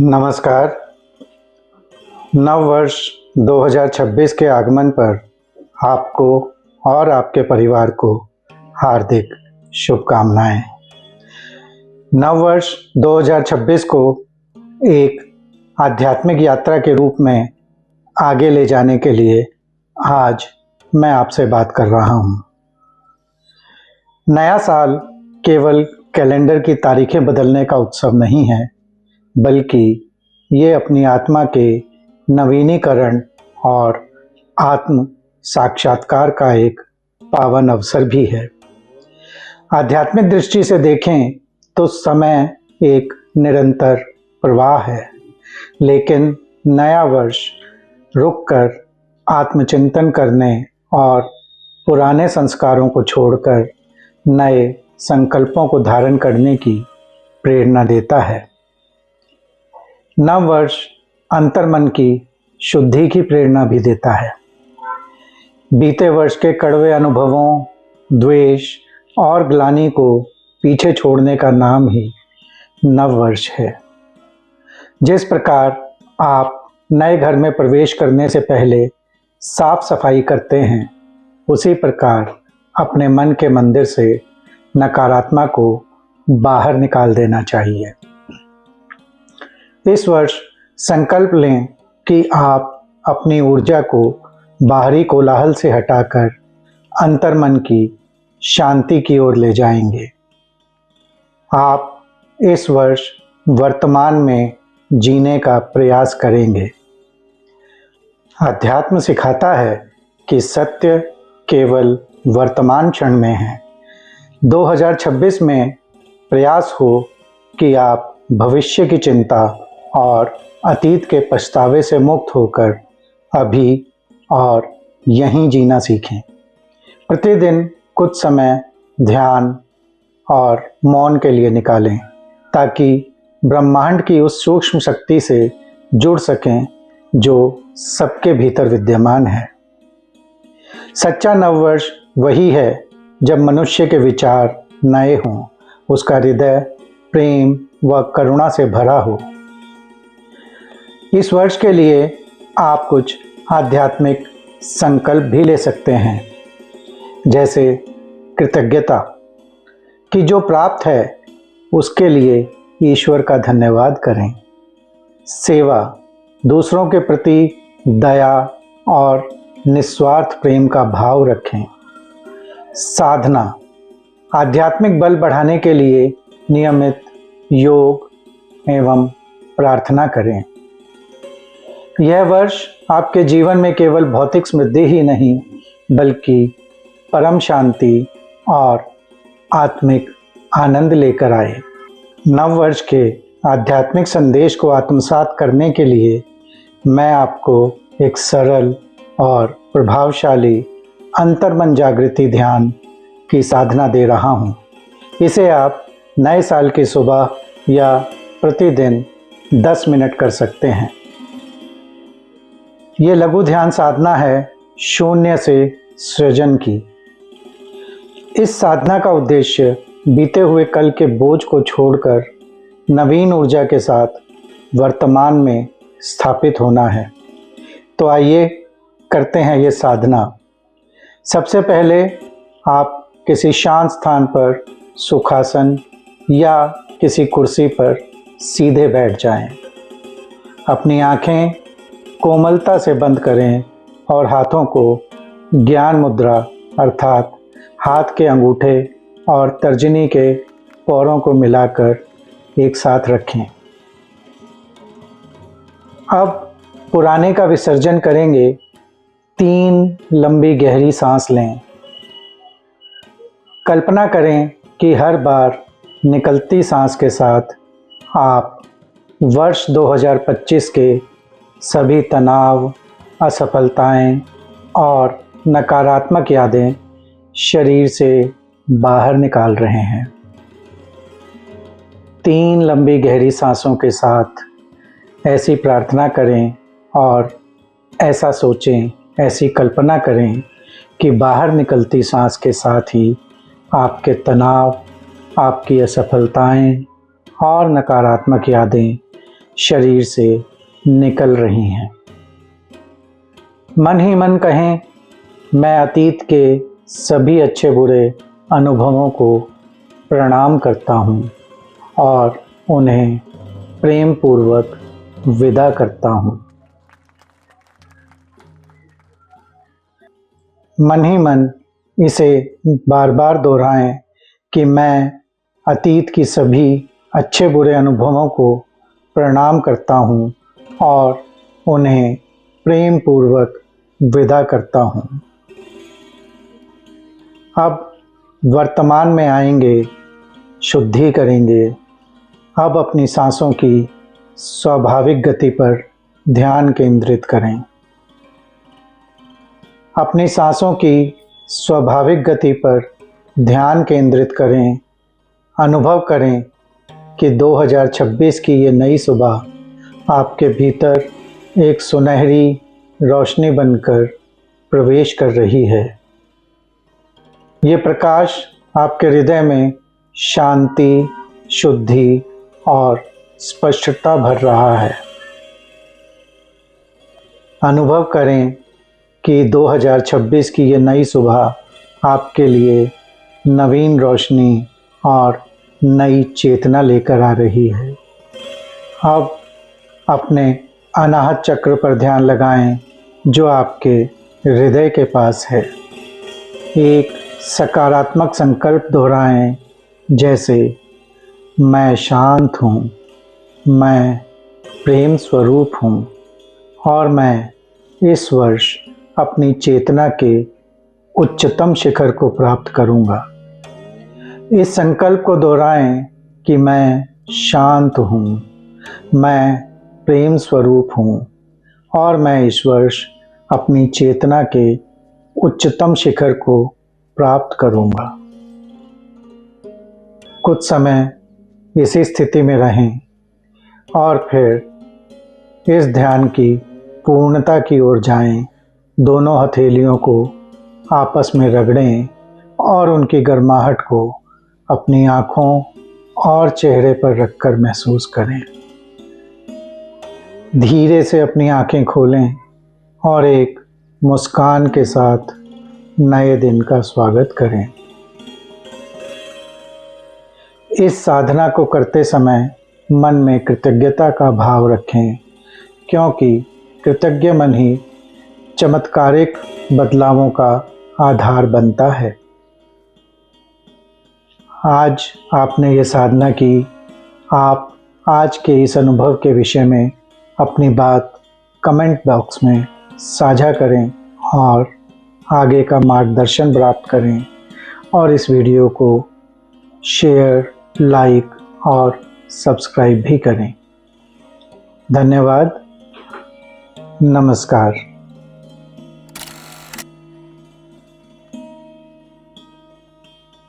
नमस्कार। नव वर्ष 2026 के आगमन पर आपको और आपके परिवार को हार्दिक शुभकामनाएं। नव वर्ष 2026 को एक आध्यात्मिक यात्रा के रूप में आगे ले जाने के लिए आज मैं आपसे बात कर रहा हूं। नया साल केवल कैलेंडर की तारीखें बदलने का उत्सव नहीं है, बल्कि ये अपनी आत्मा के नवीनीकरण और आत्म साक्षात्कार का एक पावन अवसर भी है। आध्यात्मिक दृष्टि से देखें तो समय एक निरंतर प्रवाह है, लेकिन नया वर्ष रुककर आत्मचिंतन करने और पुराने संस्कारों को छोड़कर नए संकल्पों को धारण करने की प्रेरणा देता है। नव वर्ष अंतर्मन की शुद्धि की प्रेरणा भी देता है। बीते वर्ष के कड़वे अनुभवों, द्वेष और ग्लानि को पीछे छोड़ने का नाम ही नव वर्ष है। जिस प्रकार आप नए घर में प्रवेश करने से पहले साफ सफाई करते हैं, उसी प्रकार अपने मन के मंदिर से नकारात्मक को बाहर निकाल देना चाहिए। इस वर्ष संकल्प लें कि आप अपनी ऊर्जा को बाहरी कोलाहल से हटाकर अंतर्मन की शांति की ओर ले जाएंगे। आप इस वर्ष वर्तमान में जीने का प्रयास करेंगे। अध्यात्म सिखाता है कि सत्य केवल वर्तमान क्षण में है। 2026 में प्रयास हो कि आप भविष्य की चिंता और अतीत के पछतावे से मुक्त होकर अभी और यहीं जीना सीखें। प्रतिदिन कुछ समय ध्यान और मौन के लिए निकालें, ताकि ब्रह्मांड की उस सूक्ष्म शक्ति से जुड़ सकें जो सबके भीतर विद्यमान है। सच्चा नववर्ष वही है जब मनुष्य के विचार नए हों, उसका हृदय प्रेम व करुणा से भरा हो। इस वर्ष के लिए आप कुछ आध्यात्मिक संकल्प भी ले सकते हैं, जैसे कृतज्ञता कि जो प्राप्त है उसके लिए ईश्वर का धन्यवाद करें। सेवा, दूसरों के प्रति दया और निस्वार्थ प्रेम का भाव रखें। साधना, आध्यात्मिक बल बढ़ाने के लिए नियमित योग एवं प्रार्थना करें। यह वर्ष आपके जीवन में केवल भौतिक समृद्धि ही नहीं, बल्कि परम शांति और आत्मिक आनंद लेकर आए। नव वर्ष के आध्यात्मिक संदेश को आत्मसात करने के लिए मैं आपको एक सरल और प्रभावशाली अंतर्मन जागृति ध्यान की साधना दे रहा हूँ। इसे आप नए साल की सुबह या प्रतिदिन 10 मिनट कर सकते हैं। ये लघु ध्यान साधना है शून्य से सृजन की। इस साधना का उद्देश्य बीते हुए कल के बोझ को छोड़कर नवीन ऊर्जा के साथ वर्तमान में स्थापित होना है। तो आइए करते हैं ये साधना। सबसे पहले आप किसी शांत स्थान पर सुखासन या किसी कुर्सी पर सीधे बैठ जाएं। अपनी आंखें कोमलता से बंद करें और हाथों को ज्ञान मुद्रा अर्थात हाथ के अंगूठे और तर्जनी के पैरों को मिलाकर एक साथ रखें। अब पुराने का विसर्जन करेंगे। 3 लंबी गहरी सांस लें। कल्पना करें कि हर बार निकलती सांस के साथ आप वर्ष 2025 के सभी तनाव, असफलताएं और नकारात्मक यादें शरीर से बाहर निकाल रहे हैं। 3 लंबी गहरी सांसों के साथ ऐसी प्रार्थना करें और ऐसा सोचें, ऐसी कल्पना करें कि बाहर निकलती सांस के साथ ही आपके तनाव, आपकी असफलताएं और नकारात्मक यादें शरीर से निकल रही हैं। मन ही मन कहें, मैं अतीत के सभी अच्छे बुरे अनुभवों को प्रणाम करता हूँ और उन्हें प्रेम पूर्वक विदा करता हूँ। मन ही मन इसे बार बार दोहराएं कि मैं अतीत की सभी अच्छे बुरे अनुभवों को प्रणाम करता हूँ और उन्हें प्रेम पूर्वक विदा करता हूँ। अब वर्तमान में आएंगे, शुद्धि करेंगे। अब अपनी सांसों की स्वाभाविक गति पर ध्यान केंद्रित करें। अपनी सांसों की स्वाभाविक गति पर ध्यान केंद्रित करें। अनुभव करें कि 2026 की ये नई सुबह आपके भीतर एक सुनहरी रोशनी बनकर प्रवेश कर रही है। ये प्रकाश आपके हृदय में शांति, शुद्धि और स्पष्टता भर रहा है। अनुभव करें कि 2026 की ये नई सुबह आपके लिए नवीन रोशनी और नई चेतना लेकर आ रही है। अब अपने अनाहत चक्र पर ध्यान लगाएं, जो आपके हृदय के पास है। एक सकारात्मक संकल्प दोहराएं, जैसे मैं शांत हूँ, मैं प्रेम स्वरूप हूँ और मैं इस वर्ष अपनी चेतना के उच्चतम शिखर को प्राप्त करूँगा। इस संकल्प को दोहराएं कि मैं शांत हूँ, मैं प्रेम स्वरूप हूँ और मैं इस वर्ष अपनी चेतना के उच्चतम शिखर को प्राप्त करूँगा। कुछ समय इसी स्थिति में रहें और फिर इस ध्यान की पूर्णता की ओर जाएं। दोनों हथेलियों को आपस में रगड़ें और उनकी गर्माहट को अपनी आँखों और चेहरे पर रखकर महसूस करें। धीरे से अपनी आँखें खोलें और एक मुस्कान के साथ नए दिन का स्वागत करें। इस साधना को करते समय मन में कृतज्ञता का भाव रखें, क्योंकि कृतज्ञ मन ही चमत्कारिक बदलावों का आधार बनता है। आज आपने ये साधना की। आप आज के इस अनुभव के विषय में अपनी बात कमेंट बॉक्स में साझा करें और आगे का मार्गदर्शन प्राप्त करें और इस वीडियो को शेयर, लाइक और सब्सक्राइब भी करें। धन्यवाद। नमस्कार।